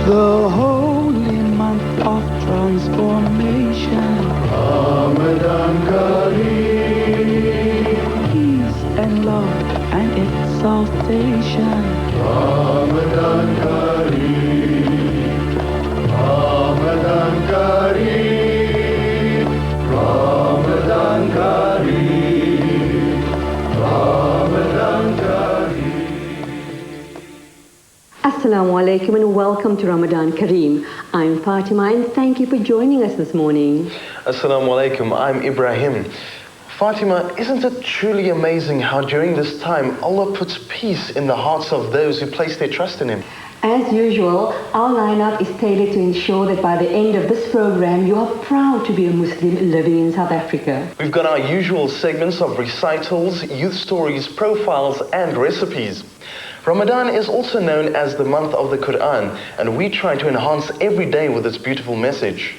the holy month of transformation. Ramadan Kareem, Peace and love and exaltation. Ramadan Kareem, Ramadan Kareem, Ramadan Kareem, Ramadan Kareem. Assalamu alaikum and welcome to Ramadan Kareem. I'm Fatima and thank you for joining us this morning. Assalamu alaikum, I'm Ibrahim. Fatima, isn't it truly amazing how during this time Allah puts peace in the hearts of those who place their trust in Him? As usual, our lineup is tailored to ensure that by the end of this program you are proud to be a Muslim living in South Africa. We've got our usual segments of recitals, youth stories, profiles and recipes. Ramadan is also known as the month of the Quran, and we try to enhance every day with its beautiful message.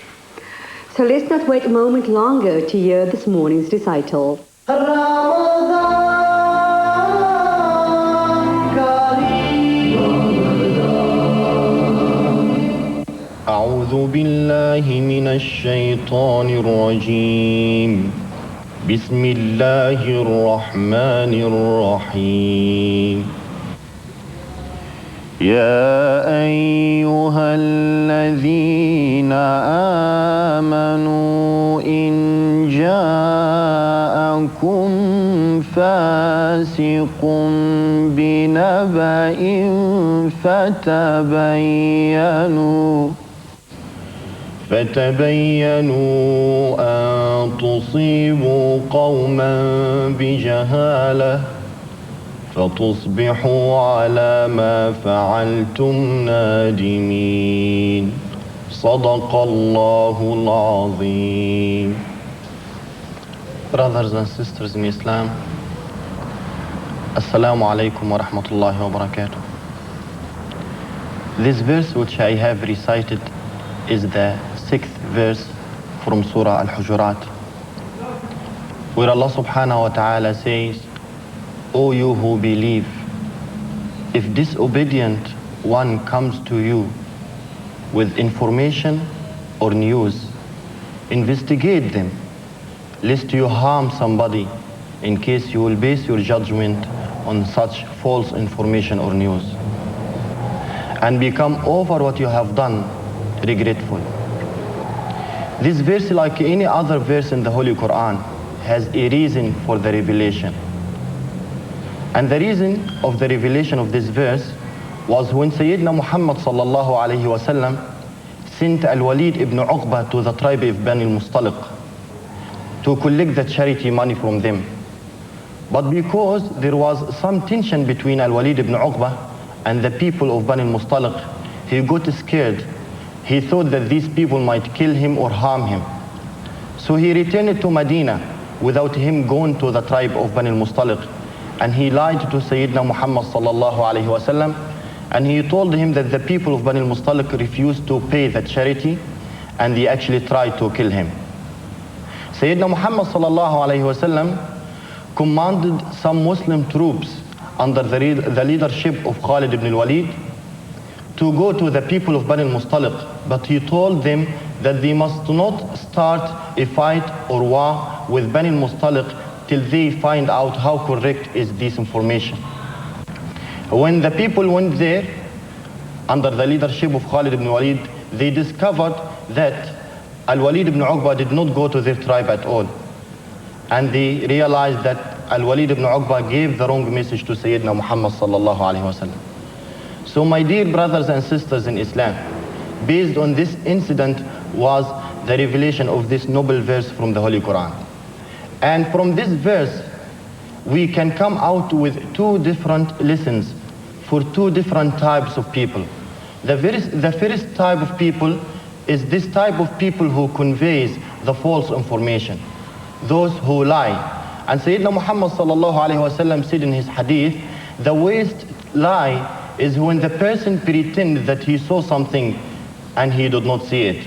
So let's not wait a moment longer to hear this morning's recital. Ramadan Kareem. أعوذ بالله من الشيطان الرجيم بسم الله الرحمن الرحيم يا أيها الذين آمنوا إن جاءكم فاسق بنبأ فتبينوا أن تصيبوا قوما بجهالة فتصبحوا على ما فعلتم نادمين صدق الله العظيم. Brothers and sisters in Islam, Assalamu alaikum wa rahmatullahi wa barakatuh. This verse which I have recited is the 6th verse from Surah Al-Hujurat, where Allah subhanahu wa ta'ala says, O you who believe, if disobedient one comes to you with information or news, investigate them, lest you harm somebody, in case you will base your judgment on such false information or news, and become over what you have done regretful. This verse, like any other verse in the Holy Quran, has a reason for the revelation. And the reason of the revelation of this verse was when Sayyidina Muhammad sallallahu alayhi wa sallam sent Al-Walid ibn Uqba to the tribe of Bani al-Mustaliq to collect the charity money from them. But because there was some tension between Al-Walid ibn Uqba and the people of Bani al-Mustaliq, he got scared. He thought that these people might kill him or harm him. So he returned to Medina without him going to the tribe of Bani al-Mustaliq. And he lied to Sayyidina Muhammad sallallahu alayhi wa sallam, and he told him that the people of Bani al-Mustaliq refused to pay the charity, and they actually tried to kill him. Sayyidina Muhammad sallallahu alayhi wa sallam commanded some Muslim troops under the leadership of Khalid ibn al-Walid to go to the people of Bani al-Mustaliq, but he told them that they must not start a fight or war with Bani al-Mustaliq till they find out how correct is this information. When the people went there, under the leadership of Khalid ibn Walid, they discovered that Al-Walid ibn Uqba did not go to their tribe at all. And they realized that Al-Walid ibn Uqba gave the wrong message to Sayyidina Muhammad sallallahu alayhi wa sallam. So my dear brothers and sisters in Islam, based on this incident was the revelation of this noble verse from the Holy Quran. And from this verse, we can come out with two different lessons for two different types of people. The first type of people is this type of people who conveys the false information, those who lie. And Sayyidina Muhammad sallallahu alayhi wa sallam said in his hadith, the worst lie is when the person pretends that he saw something and he did not see it.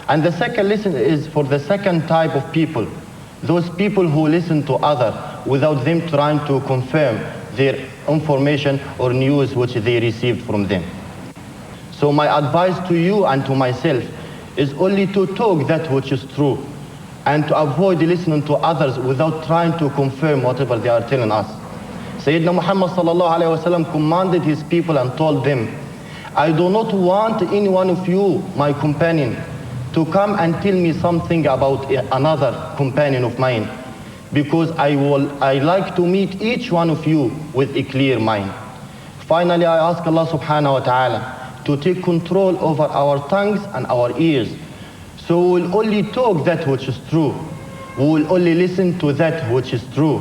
And the second lesson is for the second type of people, those people who listen to others without them trying to confirm their information or news which they received from them. So my advice to you and to myself is only to talk that which is true and to avoid listening to others without trying to confirm whatever they are telling us. Sayyidina Muhammad sallallahu alayhi wa sallam commanded his people and told them, I do not want any one of you, my companion, to come and tell me something about another companion of mine, because I like to meet each one of you with a clear mind. Finally, I ask Allah subhanahu wa ta'ala to take control over our tongues and our ears. So we will only talk that which is true. We will only listen to that which is true.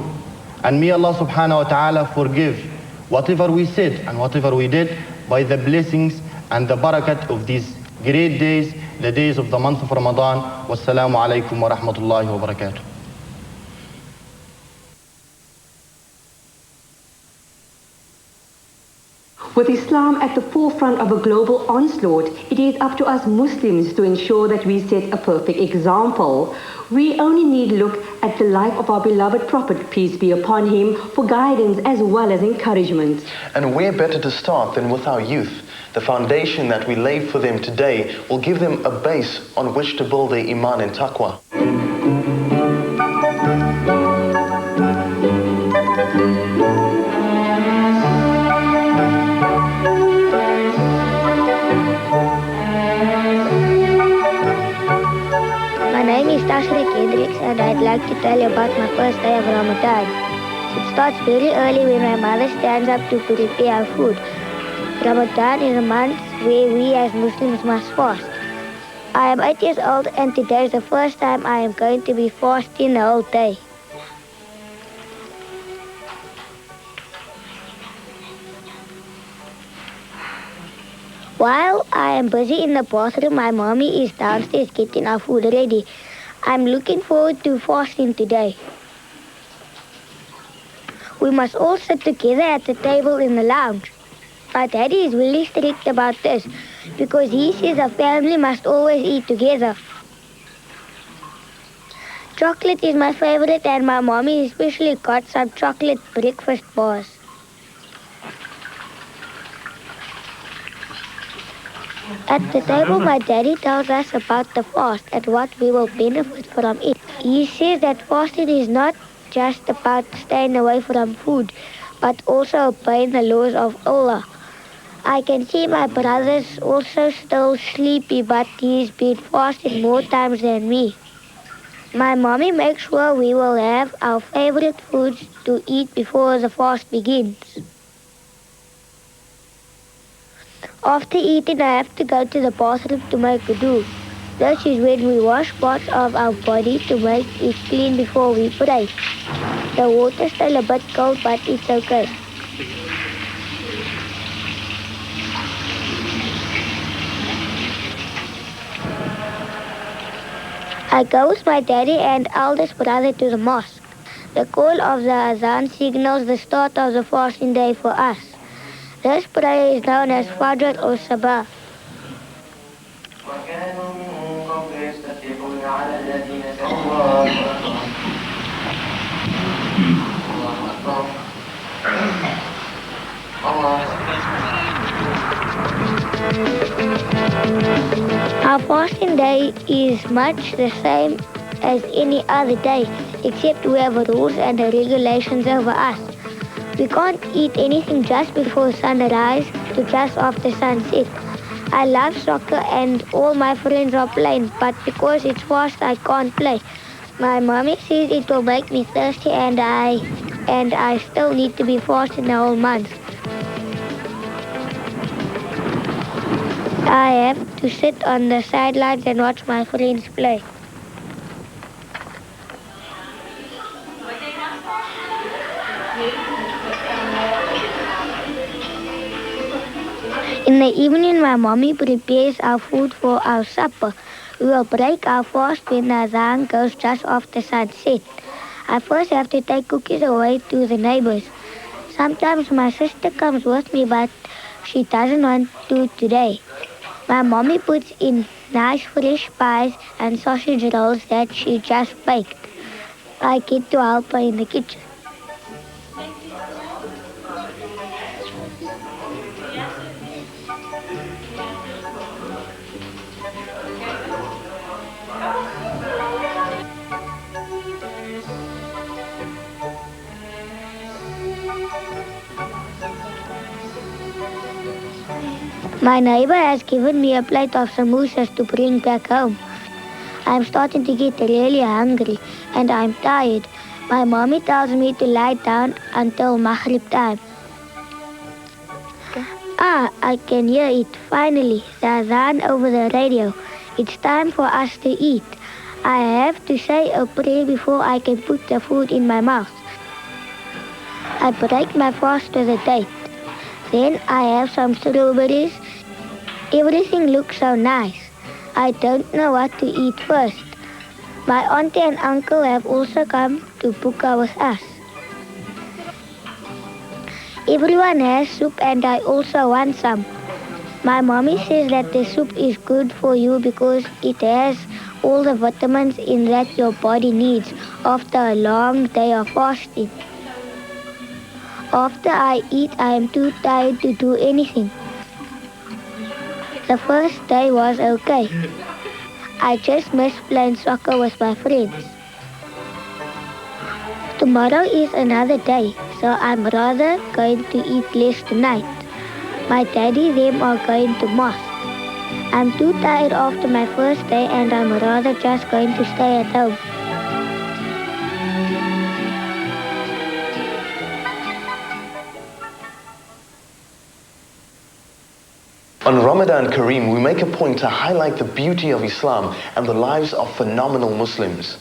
And may Allah subhanahu wa ta'ala forgive whatever we said and whatever we did by the blessings and the barakat of these great days, the days of the month of Ramadan. Wassalamu alaikum wa rahmatullahi wa barakatuh. With Islam at the forefront of a global onslaught, it is up to us Muslims to ensure that we set a perfect example. We only need look at the life of our beloved Prophet, peace be upon him, for guidance as well as encouragement. And where better to start than with our youth? The foundation that we lay for them today will give them a base on which to build their iman and taqwa. My name is Sabc and I'd like to tell you about my first day of Ramadan. It starts very early when my mother stands up to prepare our food. Ramadan is a month where we as Muslims must fast. I am 8 years old and today is the first time I am going to be fasting the whole day. While I am busy in the bathroom, my mommy is downstairs getting our food ready. I'm looking forward to fasting today. We must all sit together at the table in the lounge. My daddy is really strict about this because he says a family must always eat together. Chocolate is my favorite and my mommy especially got some chocolate breakfast bars. At the table, my daddy tells us about the fast and what we will benefit from it. He says that fasting is not just about staying away from food, but also obeying the laws of Allah. I can see my brother's also still sleepy, but he's been fasting more times than me. My mommy makes sure we will have our favorite foods to eat before the fast begins. After eating, I have to go to the bathroom to make wudu. This is when we wash parts of our body to make it clean before we pray. The water's still a bit cold, but it's okay. I go with my daddy and eldest brother to the mosque. The call of the azan signals the start of the fasting day for us. This prayer is known as Fajr or Sabc. Our fasting day is much the same as any other day, except we have rules and regulations over us. We can't eat anything just before sunrise to just after sunset. I love soccer and all my friends are playing, but because it's fast, I can't play. My mommy says it will make me thirsty and I still need to be fasting the whole month. I have to sit on the sidelines and watch my friends play. In the evening, my mommy prepares our food for our supper. We will break our fast when the azan goes just after sunset. I first have to take cookies away to the neighbors. Sometimes my sister comes with me, but she doesn't want to today. My mommy puts in nice fresh pies and sausage rolls that she just baked. I get to help her in the kitchen. My neighbor has given me a plate of samosas to bring back home. I'm starting to get really hungry and I'm tired. My mommy tells me to lie down until Maghrib time. Ah, I can hear it, finally. The adhan over the radio. It's time for us to eat. I have to say a prayer before I can put the food in my mouth. I break my fast with a date. Then I have some strawberries. Everything looks so nice. I don't know what to eat first. My auntie and uncle have also come to Puka with us. Everyone has soup and I also want some. My mommy says that the soup is good for you because it has all the vitamins in that your body needs after a long day of fasting. After I eat, I am too tired to do anything. The first day was okay. I just miss playing soccer with my friends. Tomorrow is another day, so I'm rather going to eat less tonight. My daddy them are going to mosque. I'm too tired after my first day and I'm rather just going to stay at home. On Ramadan Kareem, we make a point to highlight the beauty of Islam and the lives of phenomenal Muslims.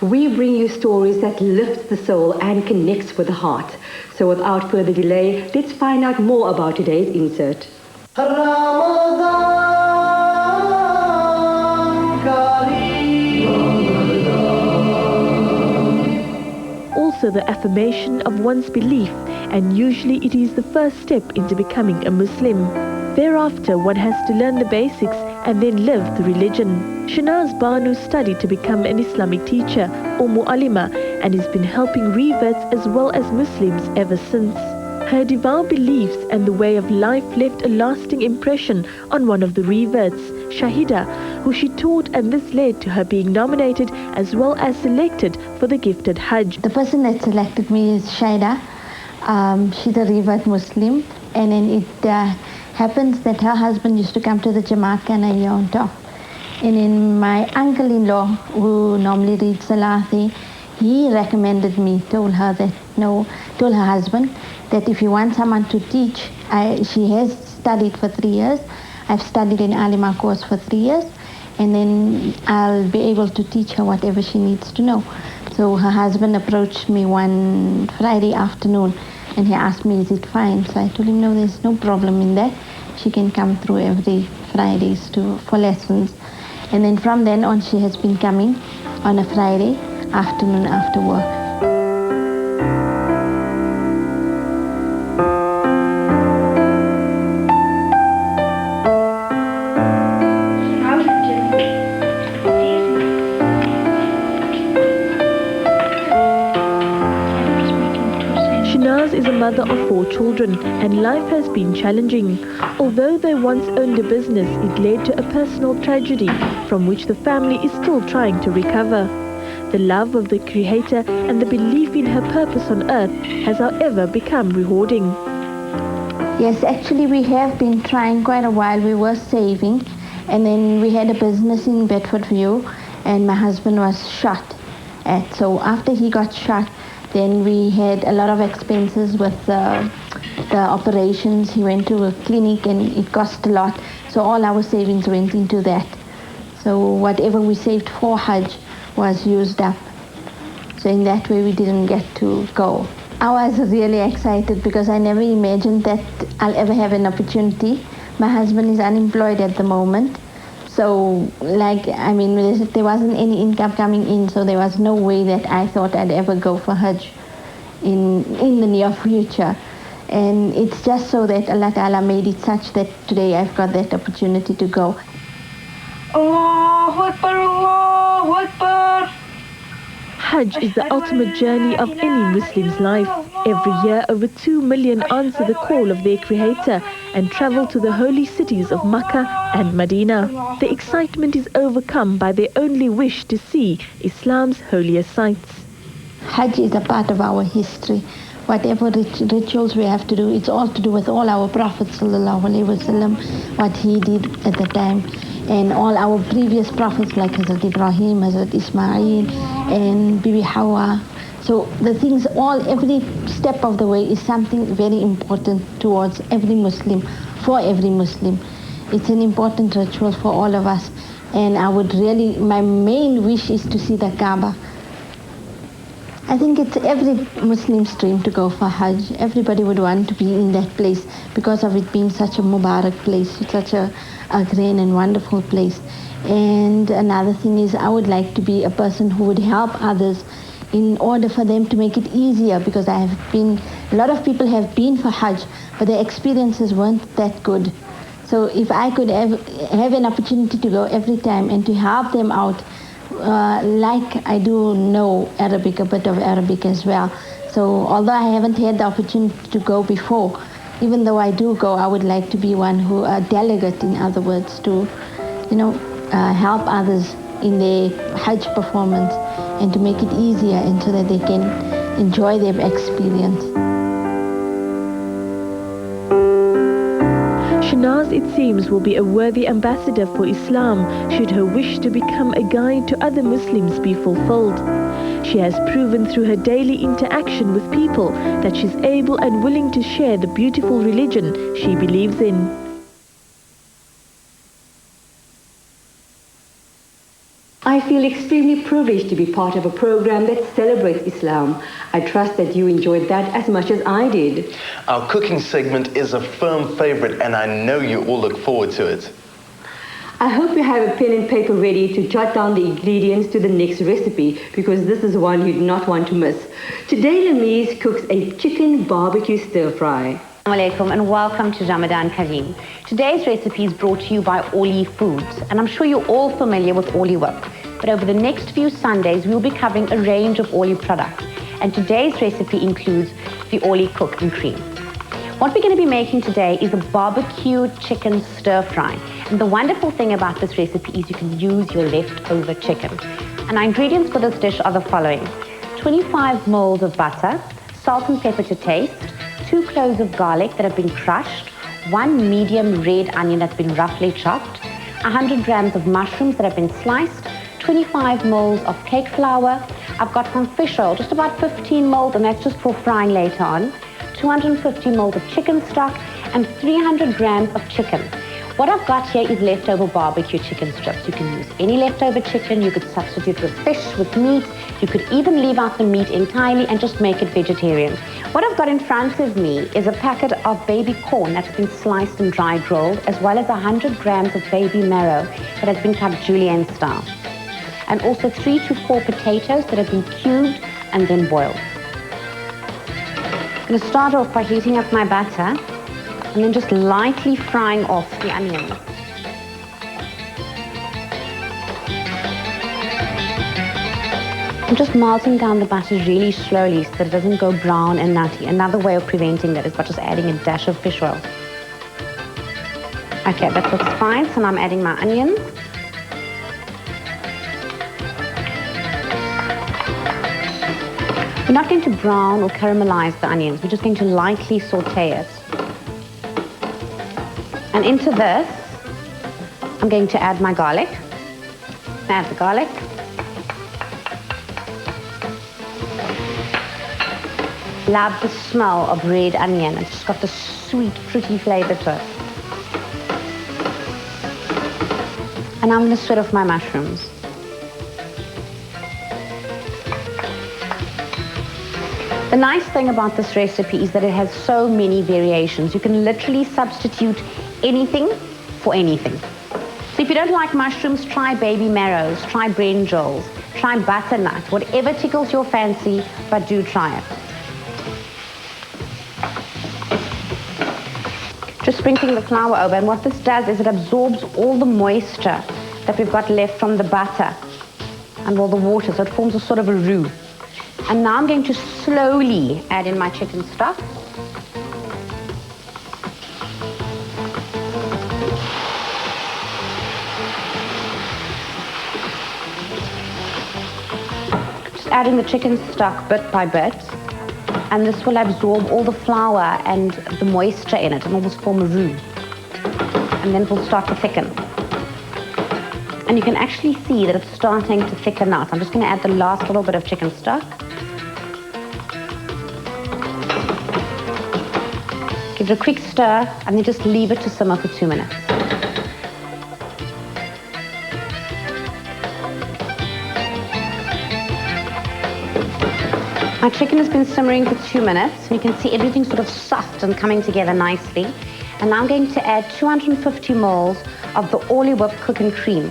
We bring you stories that lift the soul and connects with the heart. So without further delay, let's find out more about today's insert. Ramadan Kareem. Also the affirmation of one's belief, and usually it is the first step into becoming a Muslim. Thereafter, one has to learn the basics and then live the religion. Shanaz Banu studied to become an Islamic teacher or mu'allima and has been helping reverts as well as Muslims ever since. Her devout beliefs and the way of life left a lasting impression on one of the reverts, Shahida, who she taught, and this led to her being nominated as well as selected for the gifted Hajj. The person that selected me is Shahida. She's a revert Muslim, and then it happens that her husband used to come to the Jamaat Kana here on top. And then my uncle-in-law, who normally reads Salathi, he recommended me, told her husband that if you want someone to teach, she has studied for 3 years. I've studied in Alima course for 3 years, and then I'll be able to teach her whatever she needs to know. So her husband approached me one Friday afternoon, and he asked me, is it fine? So I told him, no, there's no problem in that. She can come through every Fridays for lessons. And then from then on, she has been coming on a Friday afternoon after work. Is a mother of 4 children and life has been challenging. Although they once owned a business, it led to a personal tragedy from which the family is still trying to recover. The love of the Creator and the belief in her purpose on earth has however become rewarding. Yes, actually we have been trying quite a while. We were saving, and then we had a business in Bedfordview and my husband was shot at. So after he got shot, then we had a lot of expenses with the operations. He went to a clinic and it cost a lot. So all our savings went into that. So whatever we saved for Hajj was used up. So in that way we didn't get to go. I was really excited because I never imagined that I'll ever have an opportunity. My husband is unemployed at the moment. So, there wasn't any income coming in, so there was no way that I thought I'd ever go for Hajj in the near future. And it's just so that Allah Ta'ala made it such that today I've got that opportunity to go. Allahu Akbar, Allahu Akbar. Hajj is the ultimate journey of any Muslim's life. Every year, over 2 million answer the call of their Creator and travel to the holy cities of Makkah and Medina. The excitement is overcome by their only wish to see Islam's holiest sites. Hajj is a part of our history. Whatever rituals we have to do, it's all to do with all our prophets, ﷺ, what he did at the time. And all our previous prophets like Hazrat Ibrahim, Hazrat Ismail, and Bibi Hawa. So the things, every step of the way is something very important towards every Muslim, for every Muslim. It's an important ritual for all of us. And my main wish is to see the Kaaba. I think it's every Muslim's dream to go for Hajj. Everybody would want to be in that place because of it being such a Mubarak place, such a grand and wonderful place. And another thing is I would like to be a person who would help others in order for them to make it easier, because a lot of people have been for Hajj, but their experiences weren't that good. So if I could have an opportunity to go every time and to help them out, like I do know Arabic, a bit of Arabic as well. So although I haven't had the opportunity to go before, even though I do go, I would like to be a delegate, in other words, to, help others in their Hajj performance and to make it easier and so that they can enjoy their experience. Shanaz, it seems, will be a worthy ambassador for Islam should her wish to become a guide to other Muslims be fulfilled. She has proven through her daily interaction with people that she's able and willing to share the beautiful religion she believes in. I feel extremely privileged to be part of a program that celebrates Islam. I trust that you enjoyed that as much as I did. Our cooking segment is a firm favorite, and I know you all look forward to it. I hope you have a pen and paper ready to jot down the ingredients to the next recipe, because this is one you'd not want to miss. Today, Lamise cooks a chicken barbecue stir fry. Assalamu alaikum and welcome to Ramadan Kareem. Today's recipe is brought to you by Oli Foods, and I'm sure you're all familiar with Oli work. But over the next few Sundays, we'll be covering a range of Oli products, and today's recipe includes the Oli Cook and Cream. What we're going to be making today is a barbecue chicken stir fry. And the wonderful thing about this recipe is you can use your leftover chicken. And our ingredients for this dish are the following: 25 mils of butter, salt and pepper to taste, 2 cloves of garlic that have been crushed, 1 medium red onion that's been roughly chopped, 100 grams of mushrooms that have been sliced, 25 mils of cake flour. I've got some fish oil, just about 15 mils, and that's just for frying later on, 250 mils of chicken stock, and 300 grams of chicken. What I've got here is leftover barbecue chicken strips. You can use any leftover chicken. You could substitute with fish, with meat. You could even leave out the meat entirely and just make it vegetarian. What I've got in front of me is a packet of baby corn that's been sliced and dry rolled, as well as 100 grams of baby marrow that has been cut julienne style. And also 3 to 4 potatoes that have been cubed and then boiled. I'm going to start off by heating up my batter and then just lightly frying off the onions. I'm just melting down the butter really slowly so that it doesn't go brown and nutty. Another way of preventing that is by just adding a dash of fish oil. Okay, that looks fine, so now I'm adding my onions. We're not going to brown or caramelize the onions, we're just going to lightly saute it. And into this, I'm going to add my garlic. Add the garlic. Love the smell of red onion. It's just got this sweet, fruity flavor to it. And I'm going to sweat off my mushrooms. The nice thing about this recipe is that it has so many variations. You can literally substitute anything for anything. So if you don't like mushrooms, try baby marrows, try brinjals, try butternut, whatever tickles your fancy, but do try it. Just sprinkling the flour over, and what this does is it absorbs all the moisture that we've got left from the butter and all the water, so it forms a sort of a roux. And now I'm going to slowly add in my chicken stock. Just adding the chicken stock bit by bit. And this will absorb all the flour and the moisture in it and almost form a roux. And then it will start to thicken. And you can actually see that it's starting to thicken out. I'm just going to add the last little bit of chicken stock. Give it a quick stir and then just leave it to simmer for 2 minutes. My chicken has been simmering for 2 minutes, and you can see everything sort of soft and coming together nicely. And now I'm going to add 250 ml of the Orly Whip cooking cream.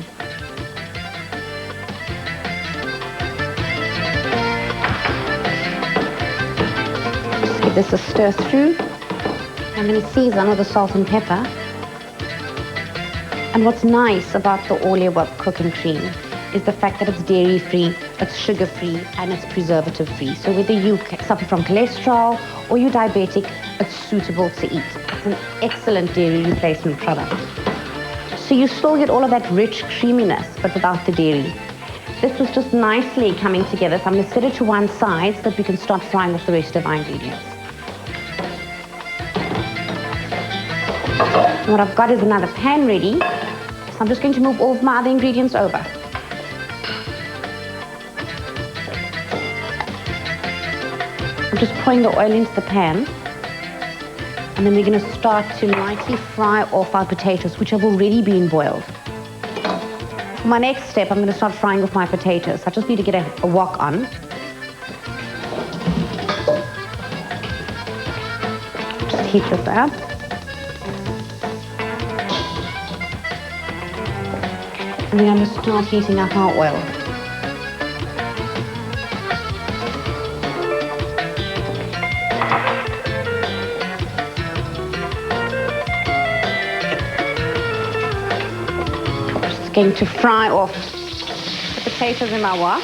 Just give this a stir through. I'm going to season with the salt and pepper. And what's nice about the Orly Whip cooking cream is the fact that it's dairy-free, it's sugar-free, and it's preservative-free. So whether you suffer from cholesterol or you're diabetic, it's suitable to eat. It's an excellent dairy replacement product. So you still get all of that rich creaminess, but without the dairy. This was just nicely coming together, so I'm going to set it to one side so that we can start frying off the rest of our ingredients. And what I've got is another pan ready, so I'm just going to move all of my other ingredients over. I'm just pouring the oil into the pan, and then we're going to start to lightly fry off our potatoes, which have already been boiled. For my next step, I'm going to start frying off my potatoes. I just need to get a wok on. Just heat this up. And then I'm going to start heating up our oil. Going to fry off the potatoes in my wok.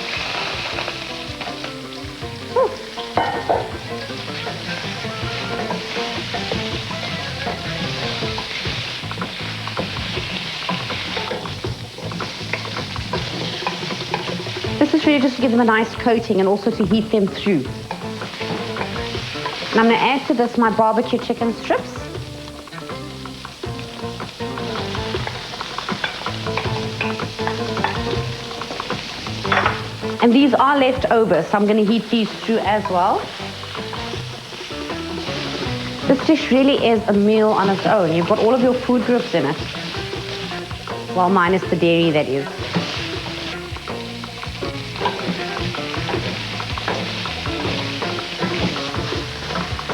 This is really just to give them a nice coating and also to heat them through. And I'm going to add to this my barbecue chicken strips. And these are left over, so I'm going to heat these through as well. This dish really is a meal on its own. You've got all of your food groups in it. Well, minus the dairy, that is.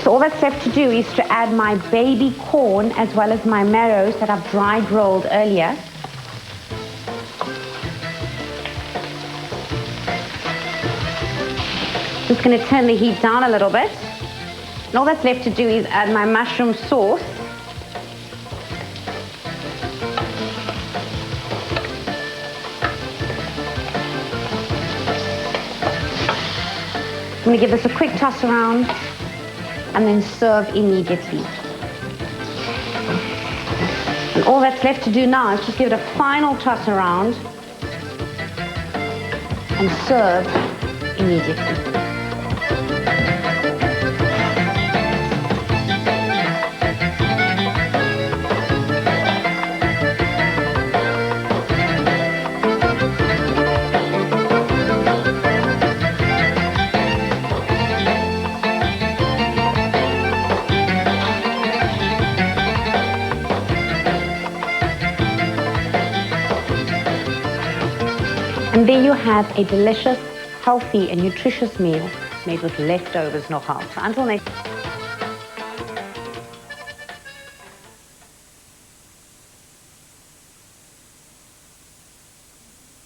So all that's left to do is to add my baby corn as well as my marrows that I've dry rolled earlier. Just going to turn the heat down a little bit. And all that's left to do is add my mushroom sauce. I'm going to give this a quick toss around and then serve immediately. And all that's left to do now is just give it a final toss around and serve immediately. And there you have a delicious, healthy and nutritious meal made with leftovers nogal. So until next time.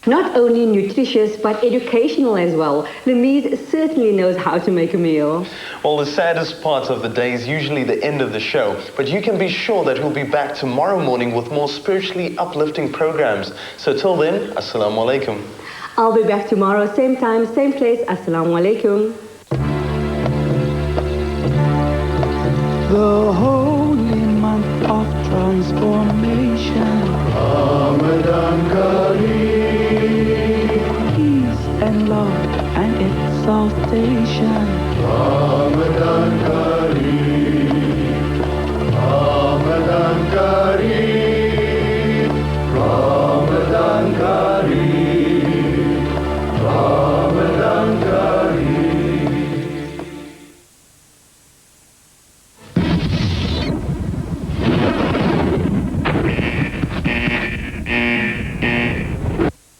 Not only nutritious, but educational as well. Louise certainly knows how to make a meal. Well, the saddest part of the day is usually the end of the show, but you can be sure that we'll be back tomorrow morning with more spiritually uplifting programs. So till then, Assalamu alaikum. I'll be back tomorrow, same time, same place. Assalamu alaikum. The holy month of transformation. Ramadan Kareem. Peace and love and exaltation. Ramadan Kareem. Ramadan Kareem.